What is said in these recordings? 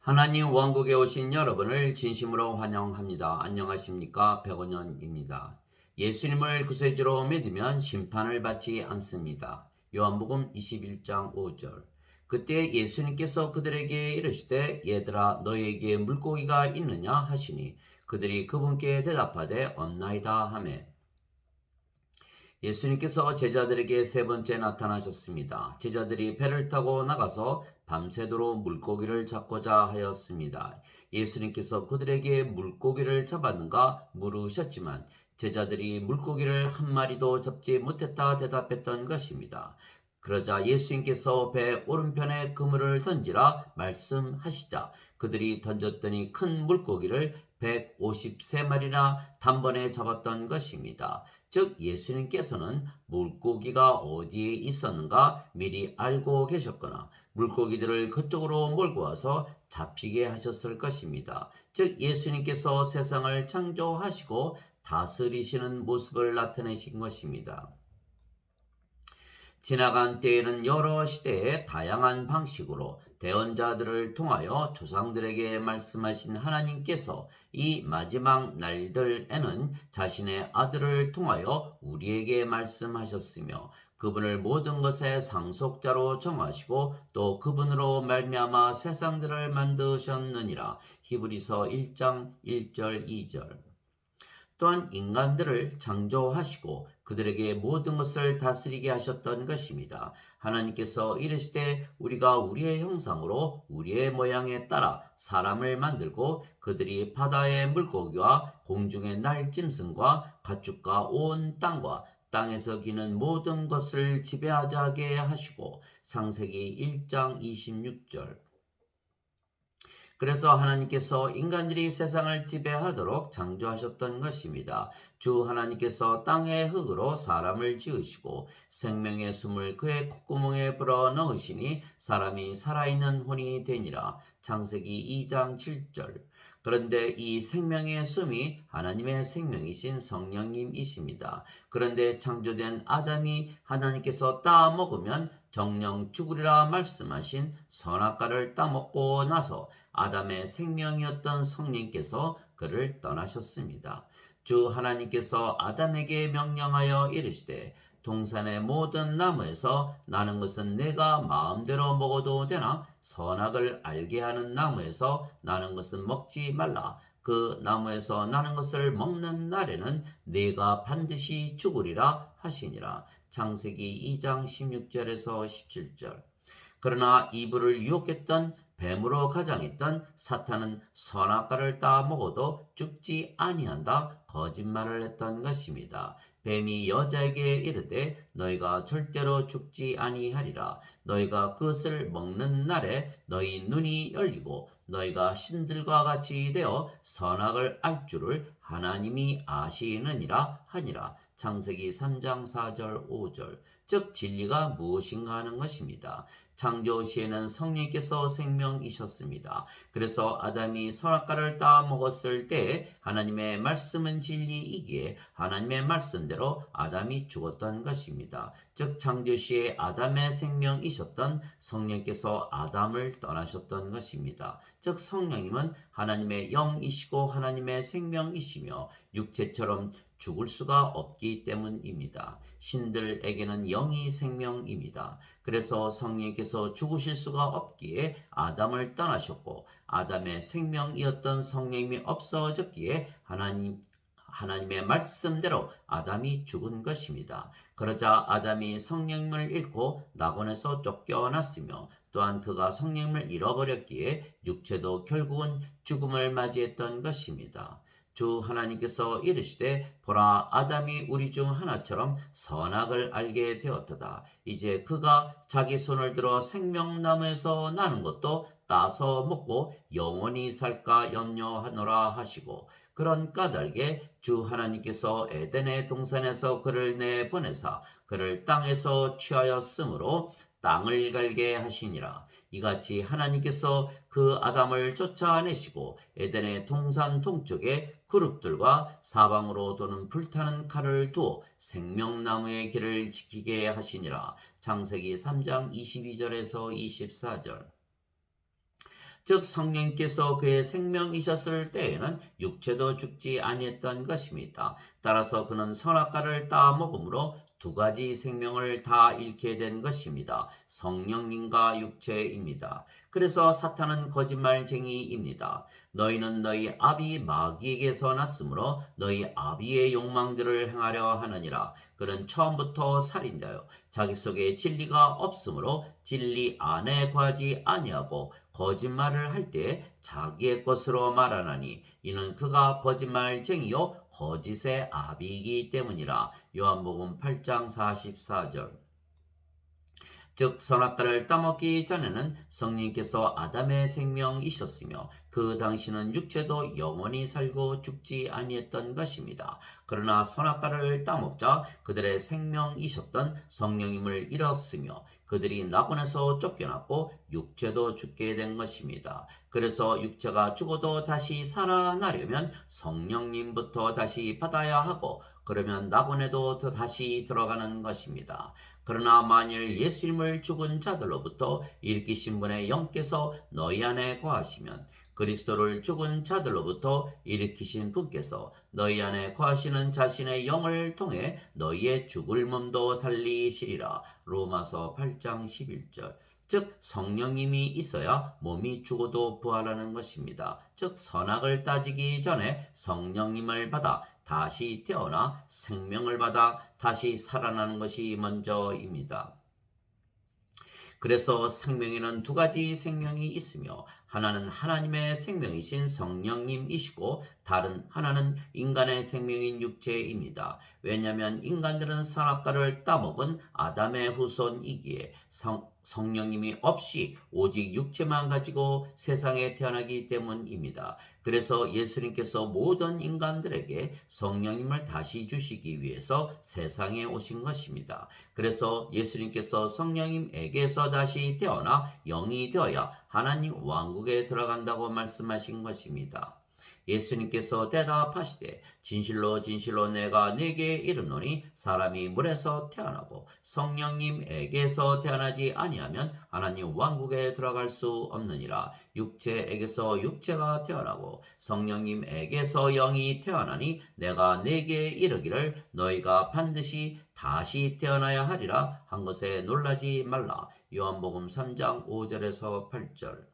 하나님 왕국에 오신 여러분을 진심으로 환영합니다. 안녕하십니까? 백원현입니다. 예수님을 구세주로 믿으면 심판을 받지 않습니다. 요한복음 21장 5절. 그때 예수님께서 그들에게 이르시되 얘들아 너희에게 물고기가 있느냐 하시니 그들이 그분께 대답하되 없나이다 하매 예수님께서 제자들에게 세 번째 나타나셨습니다. 제자들이 배를 타고 나가서 밤새도록 물고기를 잡고자 하였습니다. 예수님께서 그들에게 물고기를 잡았는가 물으셨지만 제자들이 물고기를 한 마리도 잡지 못했다 대답했던 것입니다. 그러자 예수님께서 배 오른편에 그물을 던지라 말씀하시자 그들이 던졌더니 큰 물고기를 153마리나 단번에 잡았던 것입니다. 즉 예수님께서는 물고기가 어디에 있었는가 미리 알고 계셨거나 물고기들을 그쪽으로 몰고 와서 잡히게 하셨을 것입니다. 즉 예수님께서 세상을 창조하시고 다스리시는 모습을 나타내신 것입니다. 지나간 때에는 여러 시대의 다양한 방식으로 대언자들을 통하여 조상들에게 말씀하신 하나님께서 이 마지막 날들에는 자신의 아들을 통하여 우리에게 말씀하셨으며 그분을 모든 것의 상속자로 정하시고 또 그분으로 말미암아 세상들을 만드셨느니라. 히브리서 1장 1절 2절. 또한 인간들을 창조하시고 그들에게 모든 것을 다스리게 하셨던 것입니다. 하나님께서 이르시되 우리가 우리의 형상으로 우리의 모양에 따라 사람을 만들고 그들이 바다의 물고기와 공중의 날짐승과 가축과 온 땅과 땅에서 기는 모든 것을 지배하게 하시고 창세기 1장 26절. 그래서 하나님께서 인간들이 세상을 지배하도록 창조하셨던 것입니다. 주 하나님께서 땅의 흙으로 사람을 지으시고 생명의 숨을 그의 콧구멍에 불어 넣으시니 사람이 살아있는 혼이 되니라. 창세기 2장 7절. 그런데 이 생명의 숨이 하나님의 생명이신 성령님이십니다. 그런데 창조된 아담이 하나님께서 따먹으면 정령 죽으리라 말씀하신 선악과를 따먹고 나서 아담의 생명이었던 성령께서 그를 떠나셨습니다. 주 하나님께서 아담에게 명령하여 이르시되 동산의 모든 나무에서 나는 것은 내가 마음대로 먹어도 되나 선악을 알게 하는 나무에서 나는 것은 먹지 말라. 그 나무에서 나는 것을 먹는 날에는 네가 반드시 죽으리라 하시니라. 창세기 2장 16절에서 17절. 그러나 이브를 유혹했던 뱀으로 가장했던 사탄은 선악과를 따먹어도 죽지 아니한다 거짓말을 했던 것입니다. 뱀이 여자에게 이르되 너희가 절대로 죽지 아니하리라. 너희가 그것을 먹는 날에 너희 눈이 열리고 너희가 신들과 같이 되어 선악을 알 줄을 하나님이 아시느니라 하니라. 창세기 3장 4절 5절. 즉 진리가 무엇인가 하는 것입니다. 창조 시에는 성령께서 생명이셨습니다. 그래서 아담이 선악과를 따먹었을 때 하나님의 말씀은 진리이기에 하나님의 말씀대로 아담이 죽었던 것입니다. 즉 창조 시에 아담의 생명이셨던 성령께서 아담을 떠나셨던 것입니다. 즉 성령님은 하나님의 영이시고 하나님의 생명이시며 육체처럼 죽을 수가 없기 때문입니다. 신들에게는 영이 생명입니다. 그래서 성령께서 죽으실 수가 없기에 아담을 떠나셨고 아담의 생명이었던 성령이 없어졌기에 하나님의 말씀대로 아담이 죽은 것입니다. 그러자 아담이 성령을 잃고 낙원에서 쫓겨났으며 또한 그가 성령을 잃어버렸기에 육체도 결국은 죽음을 맞이했던 것입니다. 주 하나님께서 이르시되 보라 아담이 우리 중 하나처럼 선악을 알게 되었도다. 이제 그가 자기 손을 들어 생명나무에서 나는 것도 따서 먹고 영원히 살까 염려하노라 하시고 그런 까닭에 주 하나님께서 에덴의 동산에서 그를 내보내사 그를 땅에서 취하였으므로 땅을 갈게 하시니라. 이같이 하나님께서 그 아담을 쫓아내시고 에덴의 동산 동쪽에 그룹들과 사방으로 도는 불타는 칼을 두어 생명나무의 길을 지키게 하시니라. 창세기 3장 22절에서 24절. 즉 성령께서 그의 생명이셨을 때에는 육체도 죽지 아니했던 것입니다. 따라서 그는 선악과를 따먹음으로 두 가지 생명을 다 잃게 된 것입니다. 성령님과 육체입니다. 그래서 사탄은 거짓말쟁이입니다. 너희는 너희 아비 마귀에게서 났으므로 너희 아비의 욕망들을 행하려 하느니라. 그는 처음부터 살인자요 자기 속에 진리가 없으므로 진리 안에 거하지 아니하고 거짓말을 할 때 자기의 것으로 말하나니 이는 그가 거짓말쟁이요 거짓의 아비이기 때문이라. 요한복음 8장 44절. 즉 선악과를 따먹기 전에는 성령께서 아담의 생명이셨으며 그 당시는 육체도 영원히 살고 죽지 아니했던 것입니다. 그러나 선악과를 따먹자 그들의 생명이셨던 성령님을 잃었으며 그들이 낙원에서 쫓겨났고 육체도 죽게 된 것입니다. 그래서 육체가 죽어도 다시 살아나려면 성령님부터 다시 받아야 하고 그러면 낙원에도 다시 들어가는 것입니다. 그러나 만일 예수님을 죽은 자들로부터 일으키신 분의 영께서 너희 안에 거하시면 그리스도를 죽은 자들로부터 일으키신 분께서 너희 안에 거하시는 자신의 영을 통해 너희의 죽을 몸도 살리시리라. 로마서 8장 11절. 즉 성령님이 있어야 몸이 죽어도 부활하는 것입니다. 즉 선악을 따지기 전에 성령님을 받아 다시 태어나 생명을 받아 다시 살아나는 것이 먼저입니다. 그래서 생명에는 두 가지 생명이 있으며 하나는 하나님의 생명이신 성령님이시고 다른 하나는 인간의 생명인 육체입니다. 왜냐하면 인간들은 선악과를 따먹은 아담의 후손이기에 성령님이 없이 오직 육체만 가지고 세상에 태어나기 때문입니다. 그래서 예수님께서 모든 인간들에게 성령님을 다시 주시기 위해서 세상에 오신 것입니다. 그래서 예수님께서 성령님에게서 다시 태어나 영이 되어야 하나님 왕국에 들어간다고 말씀하신 것입니다. 예수님께서 대답하시되 진실로 진실로 내가 네게 이르노니 사람이 물에서 태어나고 성령님에게서 태어나지 아니하면 하나님 왕국에 들어갈 수 없느니라. 육체에게서 육체가 태어나고 성령님에게서 영이 태어나니 내가 네게 이르기를 너희가 반드시 다시 태어나야 하리라 한 것에 놀라지 말라. 요한복음 3장 5절에서 8절.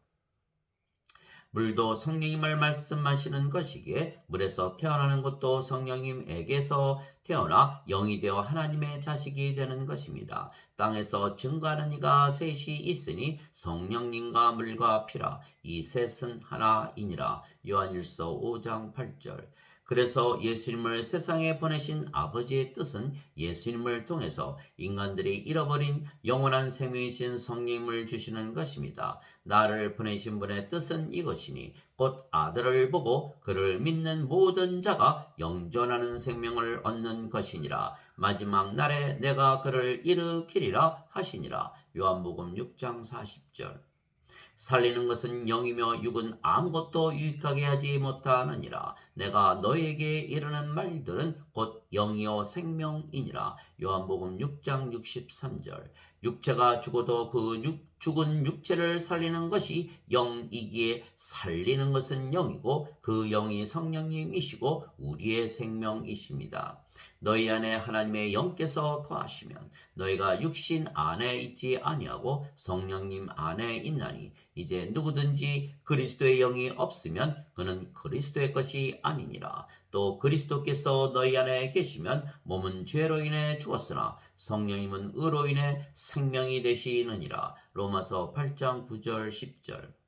물도 성령님을 말씀하시는 것이기에 물에서 태어나는 것도 성령님에게서 태어나 영이 되어 하나님의 자식이 되는 것입니다. 땅에서 증거하는 이가 셋이 있으니 성령님과 물과 피라. 이 셋은 하나이니라. 요한일서 5장 8절. 그래서 예수님을 세상에 보내신 아버지의 뜻은 예수님을 통해서 인간들이 잃어버린 영원한 생명이신 성령님을 주시는 것입니다. 나를 보내신 분의 뜻은 이것이니 곧 아들을 보고 그를 믿는 모든 자가 영존하는 생명을 얻는 것이니라. 마지막 날에 내가 그를 일으키리라 하시니라. 요한복음 6장 40절. 살리는 것은 영이며 육은 아무것도 유익하게 하지 못하느니라. 내가 너에게 이르는 말들은 곧 영이요 생명이니라. 요한복음 6장 63절. 육체가 죽어도 그 죽은 육체를 살리는 것이 영이기에 살리는 것은 영이고 그 영이 성령님이시고 우리의 생명이십니다. 너희 안에 하나님의 영께서 거하시면 너희가 육신 안에 있지 아니하고 성령님 안에 있나니 이제 누구든지 그리스도의 영이 없으면 그는 그리스도의 것이 아니니라. 또 그리스도께서 너희 안에 계시면 몸은 죄로 인해 죽었으나 성령님은 의로 인해 생명이 되시느니라. 로마서 8장 9절 10절.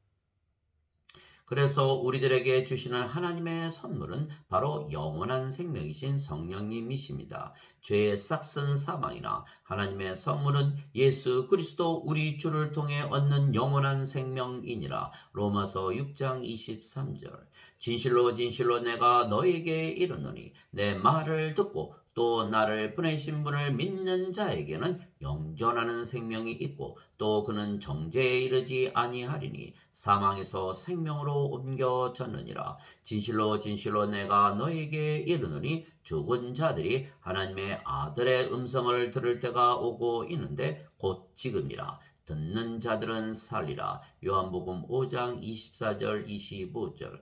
그래서 우리들에게 주시는 하나님의 선물은 바로 영원한 생명이신 성령님이십니다. 죄의 싹슨 사망이나 하나님의 선물은 예수 그리스도 우리 주를 통해 얻는 영원한 생명이니라. 로마서 6장 23절. 진실로 진실로 내가 너에게 이르노니 내 말을 듣고 또 나를 보내신 분을 믿는 자에게는 영존하는 생명이 있고 또 그는 정죄에 이르지 아니하리니 사망에서 생명으로 옮겨졌느니라. 진실로 진실로 내가 너에게 이르노니 죽은 자들이 하나님의 아들의 음성을 들을 때가 오고 있는데 곧 지금이라. 듣는 자들은 살리라. 요한복음 5장 24절 25절.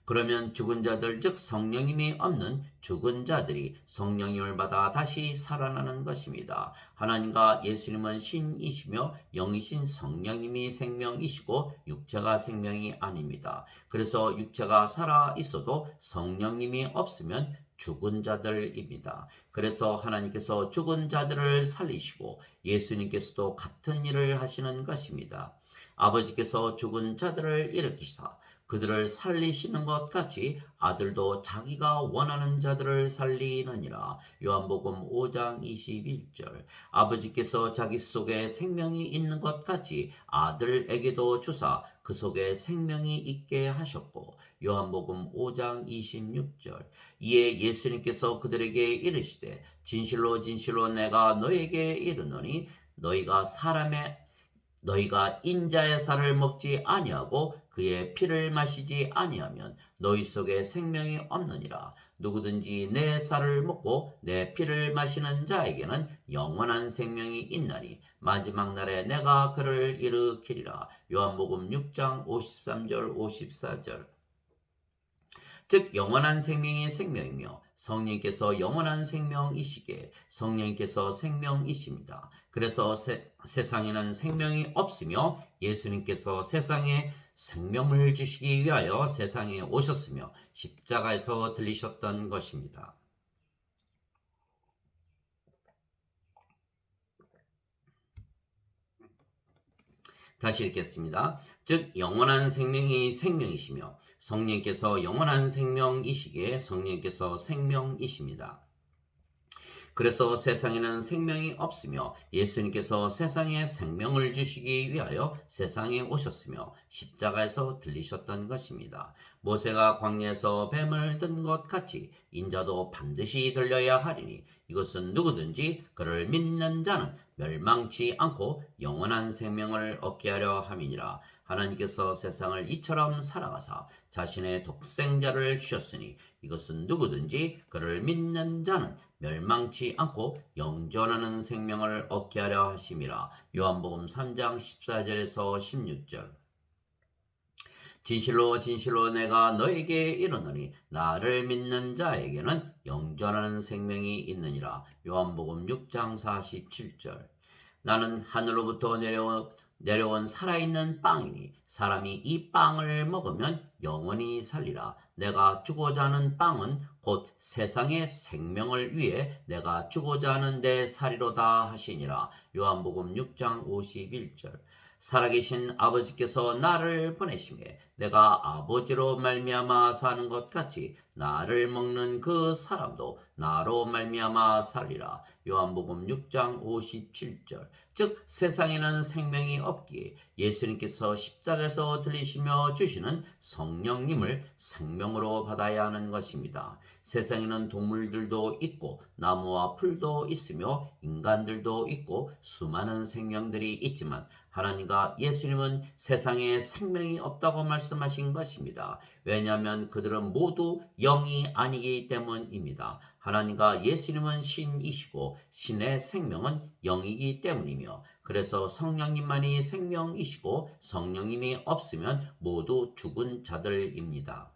그러면 죽은 자들 즉 성령님이 없는 죽은 자들이 성령님을 받아 다시 살아나는 것입니다. 하나님과 예수님은 신이시며 영이신 성령님이 생명이시고 육체가 생명이 아닙니다. 그래서 육체가 살아 있어도 성령님이 없으면 죽은 자들입니다. 그래서 하나님께서 죽은 자들을 살리시고 예수님께서도 같은 일을 하시는 것입니다. 아버지께서 죽은 자들을 일으키사 그들을 살리시는 것 같이 아들도 자기가 원하는 자들을 살리느니라. 요한복음 5장 21절. 아버지께서 자기 속에 생명이 있는 것 같이 아들에게도 주사 그 속에 생명이 있게 하셨고 요한복음 5장 26절. 이에 예수님께서 그들에게 이르시되 진실로 진실로 내가 너에게 이르노니 너희가 인자의 살을 먹지 아니하고 그의 피를 마시지 아니하면 너희 속에 생명이 없느니라. 누구든지 내 살을 먹고 내 피를 마시는 자에게는 영원한 생명이 있나니 마지막 날에 내가 그를 일으키리라. 요한복음 6장 53절 54절. 즉 영원한 생명이 생명이며 성령께서 영원한 생명이시기에 성령께서 생명이십니다. 그래서 세상에는 생명이 없으며 예수님께서 세상에 생명을 주시기 위하여 세상에 오셨으며 십자가에서 들리셨던 것입니다. 다시 읽겠습니다. 즉 영원한 생명이 생명이시며 성령께서 영원한 생명이시기에 성령께서 생명이십니다. 그래서 세상에는 생명이 없으며 예수님께서 세상에 생명을 주시기 위하여 세상에 오셨으며 십자가에서 들리셨던 것입니다. 모세가 광야에서 뱀을 든 것 같이 인자도 반드시 들려야 하리니 이것은 누구든지 그를 믿는 자는 멸망치 않고 영원한 생명을 얻게 하려 함이니라. 하나님께서 세상을 이처럼 사랑하사 자신의 독생자를 주셨으니 이것은 누구든지 그를 믿는 자는 멸망치 않고 영존하는 생명을 얻게 하려 하심이라. 요한복음 3장 14절에서 16절. 진실로 진실로 내가 너에게 이르노니 나를 믿는 자에게는 영존하는 생명이 있느니라. 요한복음 6장 47절. 나는 하늘로부터 내려온 살아있는 빵이니 사람이 이 빵을 먹으면 영원히 살리라. 내가 주고자 하는 빵은 곧 세상의 생명을 위해 내가 주고자 하는 내 살이로다 하시니라. 요한복음 6장 51절. 살아계신 아버지께서 나를 보내심에 내가 아버지로 말미암아 사는 것 같이 나를 먹는 그 사람도 나로 말미암아 살리라. 요한복음 6장 57절. 즉 세상에는 생명이 없기에 예수님께서 십자가에서 들리시며 주시는 성령님을 생명으로 받아야 하는 것입니다. 세상에는 동물들도 있고 나무와 풀도 있으며 인간들도 있고 수많은 생명들이 있지만 하나님과 예수님은 세상에 생명이 없다고 말씀하신 것입니다. 왜냐하면 그들은 모두 영이 아니기 때문입니다. 하나님과 예수님은 신이시고 신의 생명은 영이기 때문이며 그래서 성령님만이 생명이시고 성령님이 없으면 모두 죽은 자들입니다.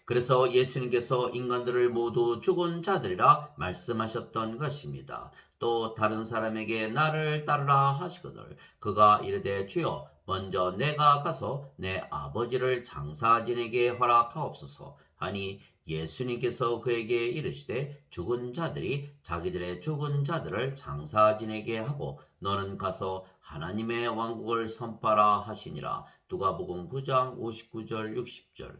그래서 예수님께서 인간들을 모두 죽은 자들이라 말씀하셨던 것입니다. 또 다른 사람에게 나를 따르라 하시거늘 그가 이르되 주여 먼저 내가 가서 내 아버지를 장사 지내게 허락하옵소서 하니 예수님께서 그에게 이르시되 죽은 자들이 자기들의 죽은 자들을 장사 지내게 하고 너는 가서 하나님의 왕국을 선포하라 하시니라. 누가복음 9장 59절 60절.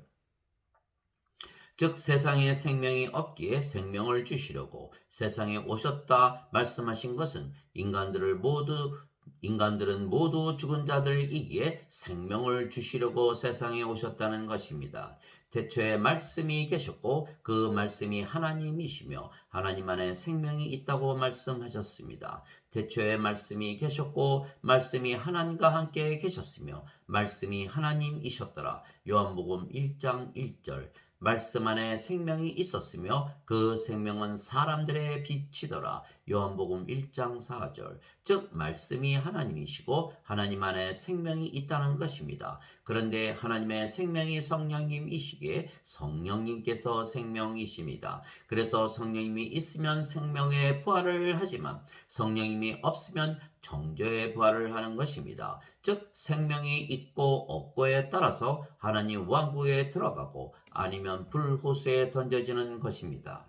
즉 세상에 생명이 없기에 생명을 주시려고 세상에 오셨다 말씀하신 것은 인간들은 모두 죽은 자들이기에 생명을 주시려고 세상에 오셨다는 것입니다. 태초에 말씀이 계셨고 그 말씀이 하나님이시며 하나님 안에 생명이 있다고 말씀하셨습니다. 태초에 말씀이 계셨고 말씀이 하나님과 함께 계셨으며 말씀이 하나님이셨더라. 요한복음 1장 1절. 말씀 안에 생명이 있었으며 그 생명은 사람들의 빛이더라. 요한복음 1장 4절. 즉 말씀이 하나님이시고 하나님 안에 생명이 있다는 것입니다. 그런데 하나님의 생명이 성령님이시기에 성령님께서 생명이십니다. 그래서 성령님이 있으면 생명의 부활을 하지만 성령님이 없으면 정죄의 부활을 하는 것입니다. 즉 생명이 있고 없고에 따라서 하나님 왕국에 들어가고 아니면 불호수에 던져지는 것입니다.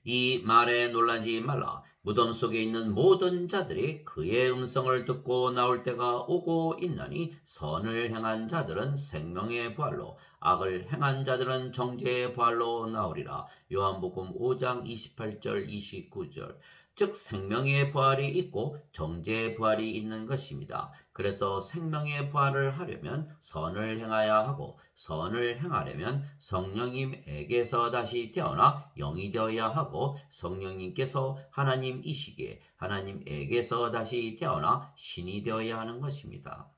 이 말에 놀라지 말라. 무덤 속에 있는 모든 자들이 그의 음성을 듣고 나올 때가 오고 있나니 선을 행한 자들은 생명의 부활로 악을 행한 자들은 정죄의 부활로 나오리라. 요한복음 5장 28절 29절. 즉 생명의 부활이 있고 정죄의 부활이 있는 것입니다. 그래서 생명의 부활을 하려면 선을 행해야 하고 선을 행하려면 성령님에게서 다시 태어나 영이 되어야 하고 성령님께서 하나님이시기에 하나님에게서 다시 태어나 신이 되어야 하는 것입니다.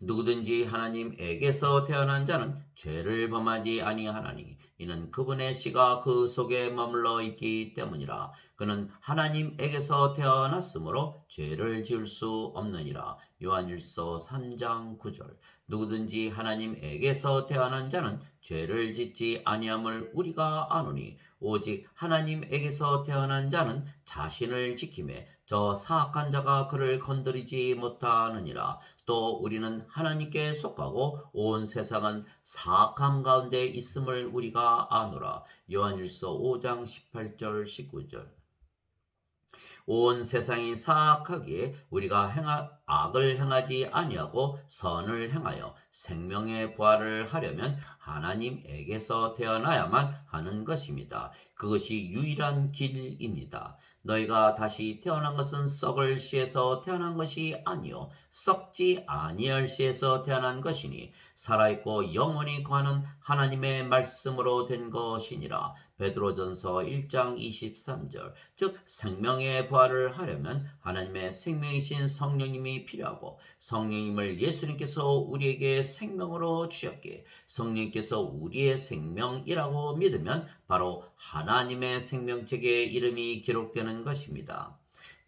누구든지 하나님에게서 태어난 자는 죄를 범하지 아니하나니 이는 그분의 씨가 그 속에 머물러 있기 때문이라. 그는 하나님에게서 태어났으므로 죄를 지을 수 없느니라. 요한일서 3장 9절. 누구든지 하나님에게서 태어난 자는 죄를 짓지 아니함을 우리가 아노니 오직 하나님에게서 태어난 자는 자신을 지킴에 저 사악한 자가 그를 건드리지 못하느니라. 또 우리는 하나님께 속하고 온 세상은 사악함 가운데 있음을 우리가 아노라. 요한일서 5장 18절 19절. 온 세상이 사악하기에 우리가 악을 행하지 아니하고 선을 행하여 생명의 부활을 하려면 하나님에게서 태어나야만 하는 것입니다. 그것이 유일한 길입니다. 너희가 다시 태어난 것은 썩을 씨에서 태어난 것이 아니요 썩지 아니할 씨에서 태어난 것이니 살아있고 영원히 거하는 하나님의 말씀으로 된 것이니라. 베드로전서 1장 23절. 즉 생명의 부활을 하려면 하나님의 생명이신 성령님이 필요하고 성령님을 예수님께서 우리에게 생명으로 주셨기에 성령님께서 우리의 생명이라고 믿으면 바로 하나님의 생명책에 이름이 기록되는 것입니다.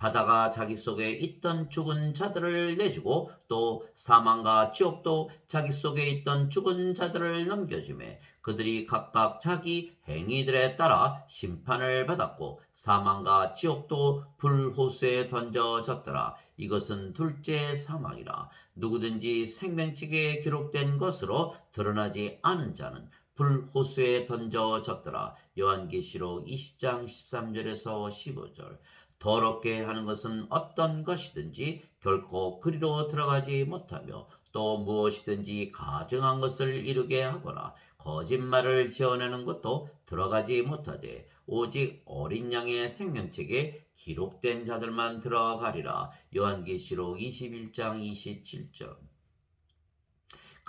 바다가 자기 속에 있던 죽은 자들을 내주고 또 사망과 지옥도 자기 속에 있던 죽은 자들을 넘겨주매 그들이 각각 자기 행위들에 따라 심판을 받았고 사망과 지옥도 불호수에 던져졌더라. 이것은 둘째 사망이라. 누구든지 생명책에 기록된 것으로 드러나지 않은 자는 불호수에 던져졌더라. 요한계시록 20장 13절에서 15절. 더럽게 하는 것은 어떤 것이든지 결코 그리로 들어가지 못하며 또 무엇이든지 가증한 것을 이루게 하거나 거짓말을 지어내는 것도 들어가지 못하되 오직 어린 양의 생명책에 기록된 자들만 들어가리라. 요한계시록 21장 27절.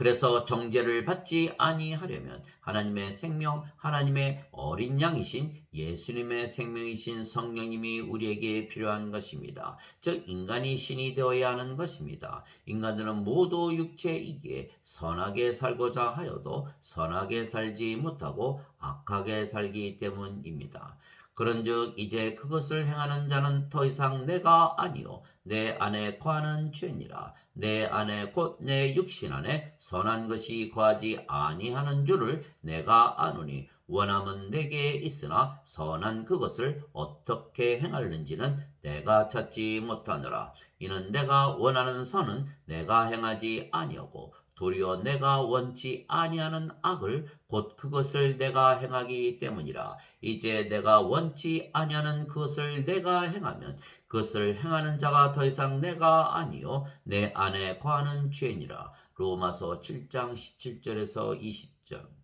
그래서 정죄를 받지 아니하려면 하나님의 생명, 하나님의 어린 양이신 예수님의 생명이신 성령님이 우리에게 필요한 것입니다. 즉 인간이 신이 되어야 하는 것입니다. 인간들은 모두 육체이기에 선하게 살고자 하여도 선하게 살지 못하고 악하게 살기 때문입니다. 그런즉 이제 그것을 행하는 자는 더 이상 내가 아니요 내 안에 거하는 죄니라. 내 안에 곧 내 육신 안에 선한 것이 거하지 아니하는 줄을 내가 아노니 원함은 내게 있으나 선한 그것을 어떻게 행하는지는 내가 찾지 못하노라. 이는 내가 원하는 선은 내가 행하지 아니하고 도리어 내가 원치 아니하는 악을 곧 그것을 내가 행하기 때문이라. 이제 내가 원치 아니하는 그것을 내가 행하면 그것을 행하는 자가 더 이상 내가 아니요 내 안에 거하는 죄니라. 로마서 7장 17절에서 20절.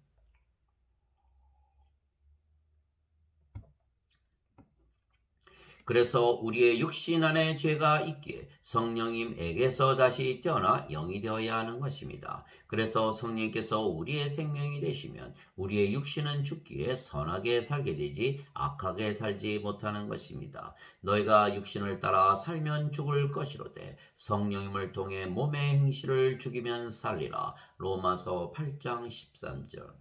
그래서 우리의 육신 안에 죄가 있기에 성령님에게서 다시 태어나 영이 되어야 하는 것입니다. 그래서 성령님께서 우리의 생명이 되시면 우리의 육신은 죽기에 선하게 살게 되지 악하게 살지 못하는 것입니다. 너희가 육신을 따라 살면 죽을 것이로되 성령님을 통해 몸의 행실을 죽이면 살리라. 로마서 8장 13절.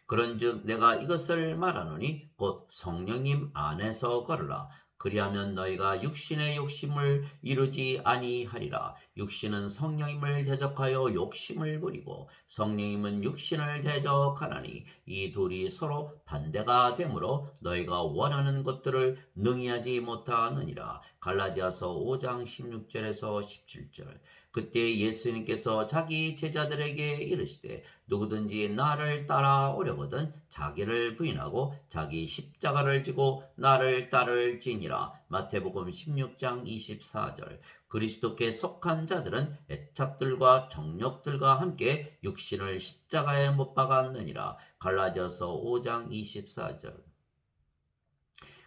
그런즉 내가 이것을 말하노니 곧 성령님 안에서 걸으라. 그리하면 너희가 육신의 욕심을 이루지 아니하리라. 육신은 성령님을 대적하여 욕심을 부리고 성령님은 육신을 대적하나니 이 둘이 서로 반대가 되므로 너희가 원하는 것들을 능히 하지 못하느니라. 갈라디아서 5장 16절에서 17절. 그때 예수님께서 자기 제자들에게 이르시되 누구든지 나를 따라오려거든 자기를 부인하고 자기 십자가를 지고 나를 따를지니라. 마태복음 16장 24절. 그리스도께 속한 자들은 애착들과 정욕들과 함께 육신을 십자가에 못 박았느니라. 갈라디아서 5장 24절.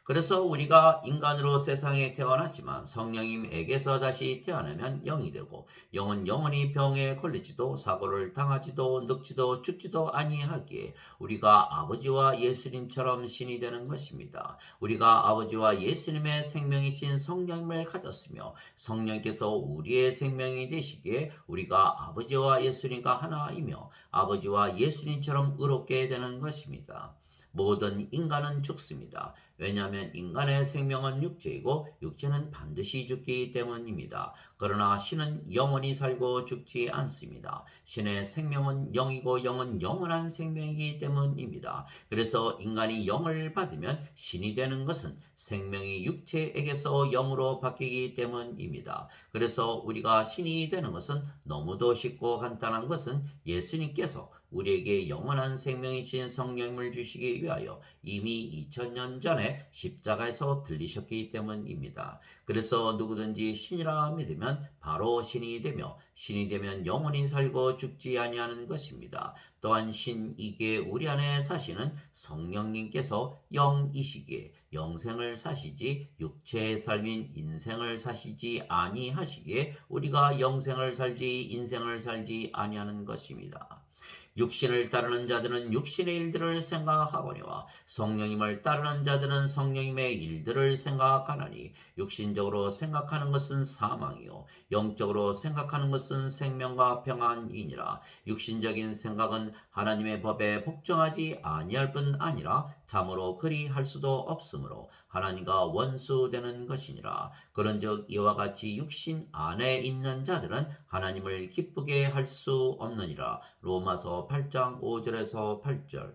그래서 우리가 인간으로 세상에 태어났지만 성령님에게서 다시 태어나면 영이 되고 영은 영원히 병에 걸리지도 사고를 당하지도 늙지도 죽지도 아니하기에 우리가 아버지와 예수님처럼 신이 되는 것입니다. 우리가 아버지와 예수님의 생명이신 성령님을 가졌으며 성령께서 우리의 생명이 되시기에 우리가 아버지와 예수님과 하나이며 아버지와 예수님처럼 의롭게 되는 것입니다. 모든 인간은 죽습니다. 왜냐하면 인간의 생명은 육체이고 육체는 반드시 죽기 때문입니다. 그러나 신은 영원히 살고 죽지 않습니다. 신의 생명은 영이고 영은 영원한 생명이기 때문입니다. 그래서 인간이 영을 받으면 신이 되는 것은 생명이 육체에게서 영으로 바뀌기 때문입니다. 그래서 우리가 신이 되는 것은 너무도 쉽고 간단한 것은 예수님께서 우리에게 영원한 생명이신 성령을 주시기 위하여 이미 2000년 전에 십자가에서 들리셨기 때문입니다. 그래서 누구든지 신이라 믿으면 바로 신이 되며 신이 되면 영원히 살고 죽지 아니하는 것입니다. 또한 신이기에 우리 안에 사시는 성령님께서 영이시기에 영생을 사시지 육체의 삶인 인생을 사시지 아니하시기에 우리가 영생을 살지 인생을 살지 아니하는 것입니다. 육신을 따르는 자들은 육신의 일들을 생각하거니와 성령님을 따르는 자들은 성령님의 일들을 생각하나니 육신적으로 생각하는 것은 사망이요 영적으로 생각하는 것은 생명과 평안이니라. 육신적인 생각은 하나님의 법에 복종하지 아니할 뿐 아니라 참으로 그리할 수도 없으므로 하나님과 원수되는 것이니라. 그런즉 이와 같이 육신 안에 있는 자들은 하나님을 기쁘게 할 수 없느니라. 로마서 8장 5절에서 8절.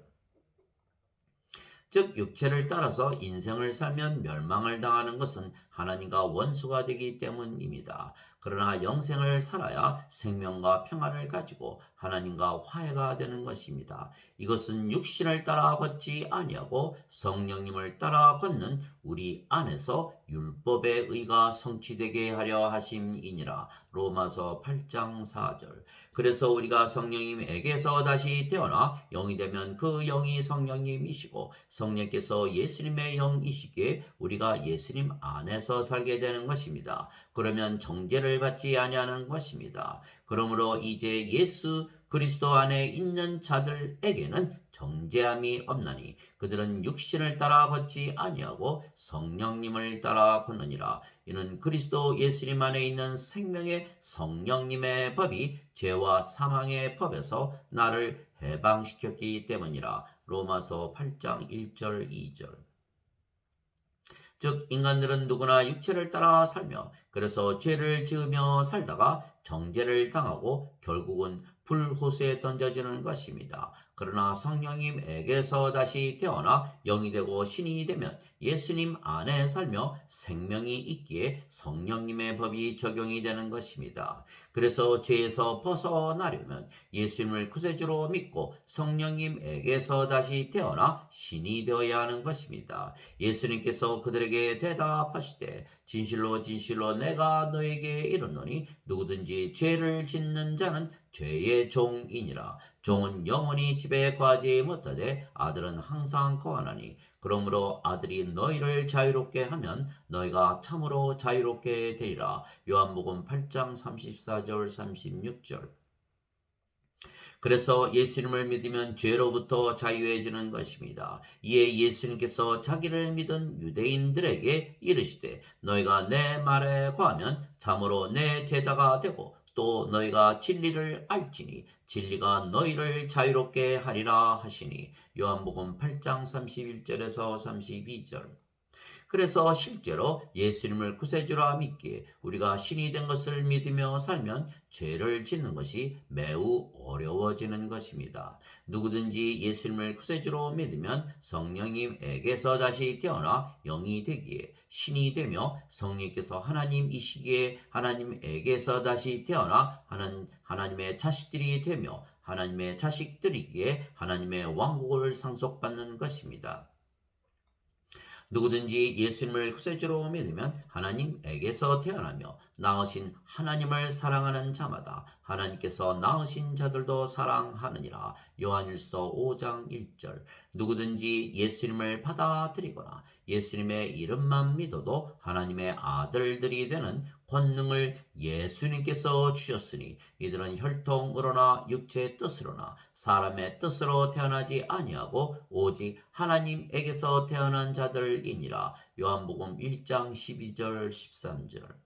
즉 육체를 따라서 인생을 살면 멸망을 당하는 것은 하나님과 원수가 되기 때문입니다. 그러나 영생을 살아야 생명과 평안을 가지고 하나님과 화해가 되는 것입니다. 이것은 육신을 따라 걷지 아니하고 성령님을 따라 걷는 우리 안에서 율법의 의가 성취되게 하려 하심이니라. 로마서 8장 4절. 그래서 우리가 성령님에게서 다시 태어나 영이 되면 그 영이 성령님이시고 성령께서 예수님의 영이시기에 우리가 예수님 안에서 살게 되는 것입니다. 그러면 정죄를 받지 아니하는 것입니다. 그러므로 이제 예수 그리스도 안에 있는 자들에게는 정죄함이 없나니 그들은 육신을 따라 걷지 아니하고 성령님을 따라 걷느니라. 이는 그리스도 예수님 안에 있는 생명의 성령님의 법이 죄와 사망의 법에서 나를 해방시켰기 때문이라. 로마서 8장 1절 2절. 즉 인간들은 누구나 육체를 따라 살며 그래서 죄를 지으며 살다가 정죄를 당하고 결국은 불호수에 던져지는 것입니다. 그러나 성령님에게서 다시 태어나 영이 되고 신이 되면 예수님 안에 살며 생명이 있기에 성령님의 법이 적용이 되는 것입니다. 그래서 죄에서 벗어나려면 예수님을 구세주로 믿고 성령님에게서 다시 태어나 신이 되어야 하는 것입니다. 예수님께서 그들에게 대답하시되 진실로 진실로 내가 너에게 이르노니 누구든지 죄를 짓는 자는 죄의 종이니라. 종은 영원히 집에 거하지 못하되 아들은 항상 거하나니 그러므로 아들이 너희를 자유롭게 하면 너희가 참으로 자유롭게 되리라. 요한복음 8장 34절 36절. 그래서 예수님을 믿으면 죄로부터 자유해지는 것입니다. 이에 예수님께서 자기를 믿은 유대인들에게 이르시되 너희가 내 말에 거하면 참으로 내 제자가 되고 또 너희가 진리를 알지니 진리가 너희를 자유롭게 하리라 하시니 요한복음 8장 31절에서 32절. 그래서 실제로 예수님을 구세주라 믿기에 우리가 신이 된 것을 믿으며 살면 죄를 짓는 것이 매우 어려워지는 것입니다. 누구든지 예수님을 구세주로 믿으면 성령님에게서 다시 태어나 영이 되기에 신이 되며 성령께서 하나님이시기에 하나님에게서 다시 태어나 하나님의 자식들이 되며 하나님의 자식들이기에 하나님의 왕국을 상속받는 것입니다. 누구든지 예수님을 구세주로 믿으면 하나님에게서 태어나며 낳으신 하나님을 사랑하는 자마다 하나님께서 낳으신 자들도 사랑하느니라. 요한일서 5장 1절. 누구든지 예수님을 받아들이거나 예수님의 이름만 믿어도 하나님의 아들들이 되는 권능을 예수님께서 주셨으니 이들은 혈통으로나 육체의 뜻으로나 사람의 뜻으로 태어나지 아니하고 오직 하나님에게서 태어난 자들이니라. 요한복음 1장 12절 13절.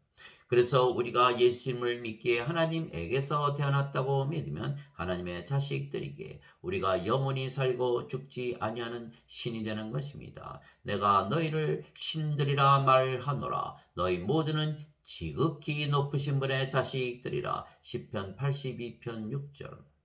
그래서 우리가 예수님을 믿기에 하나님에게서 태어났다고 믿으면 하나님의 자식들이기에 우리가 영원히 살고 죽지 아니하는 신이 되는 것입니다. 내가 너희를 신들이라 말하노라. 너희 모두는 지극히 높으신 분의 자식들이라. 시편 82편 6절.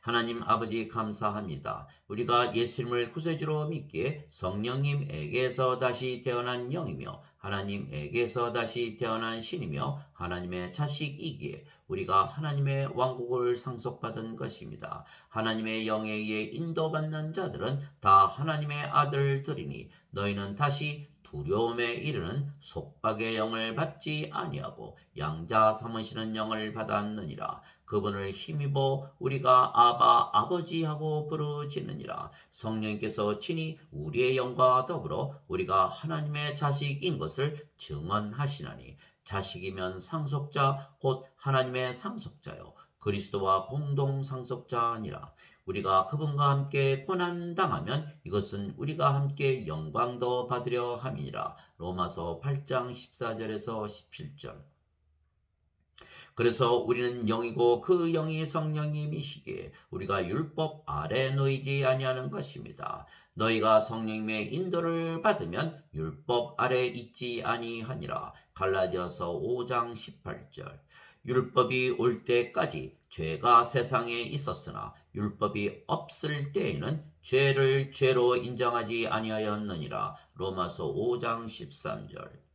하나님 아버지 감사합니다. 우리가 예수님을 구세주로 믿기에 성령님에게서 다시 태어난 영이며 하나님에게서 다시 태어난 신이며 하나님의 자식이기에 우리가 하나님의 왕국을 상속받은 것입니다. 하나님의 영에 의해 인도받는 자들은 다 하나님의 아들들이니 너희는 다시 두려움에 이르는 속박의 영을 받지 아니하고 양자 삼으시는 영을 받았느니라. 그분을 힘입어 우리가 아바 아버지하고 부르짖느니라. 성령께서 친히 우리의 영과 더불어 우리가 하나님의 자식인 것을 증언하시나니 자식이면 상속자 곧 하나님의 상속자요 그리스도와 공동 상속자니라. 우리가 그분과 함께 고난당하면 이것은 우리가 함께 영광도 받으려 함이니라. 로마서 8장 14절에서 17절. 그래서 우리는 영이고 그 영이 성령님이시기에 우리가 율법 아래 놓이지 아니하는 것입니다. 너희가 성령님의 인도를 받으면 율법 아래 있지 아니하니라. 갈라디아서 5장 18절. 율법이 올 때까지 죄가 세상에 있었으나 율법이 없을 때에는 죄를 죄로 인정하지 아니하였느니라. 로마서 5장 13절.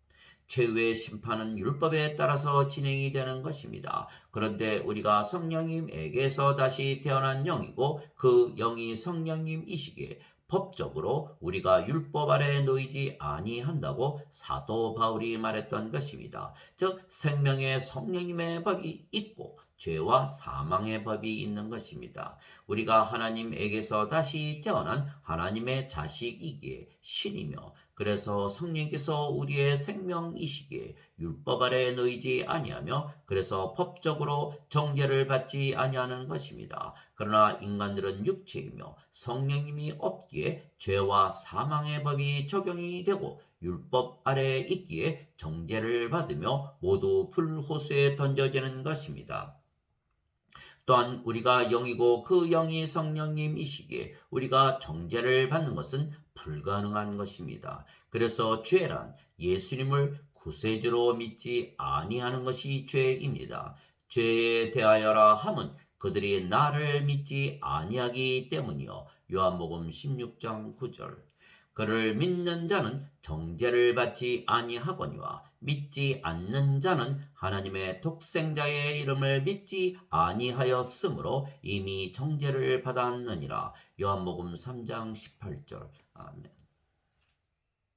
최후의 심판은 율법에 따라서 진행이 되는 것입니다. 그런데 우리가 성령님에게서 다시 태어난 영이고 그 영이 성령님이시기에 법적으로 우리가 율법 아래 놓이지 아니한다고 사도 바울이 말했던 것입니다. 즉 생명의 성령님의 법이 있고 죄와 사망의 법이 있는 것입니다. 우리가 하나님에게서 다시 태어난 하나님의 자식이기에 신이며 그래서 성령께서 우리의 생명이시기에 율법 아래 놓이지 아니하며 그래서 법적으로 정죄를 받지 아니하는 것입니다. 그러나 인간들은 육체이며 성령님이 없기에 죄와 사망의 법이 적용이 되고 율법 아래에 있기에 정죄를 받으며 모두 불호수에 던져지는 것입니다. 또한 우리가 영이고 그 영이 성령님이시기에 우리가 정죄를 받는 것은 불가능한 것입니다. 그래서 죄란 예수님을 구세주로 믿지 아니하는 것이 죄입니다. 죄에 대하여라 함은 그들이 나를 믿지 아니하기 때문이요. 요한복음 16장 9절. 그를 믿는 자는 정죄를 받지 아니하거니와 믿지 않는 자는 하나님의 독생자의 이름을 믿지 아니하였으므로 이미 정죄를 받았느니라. 요한복음 3장 18절. 아멘.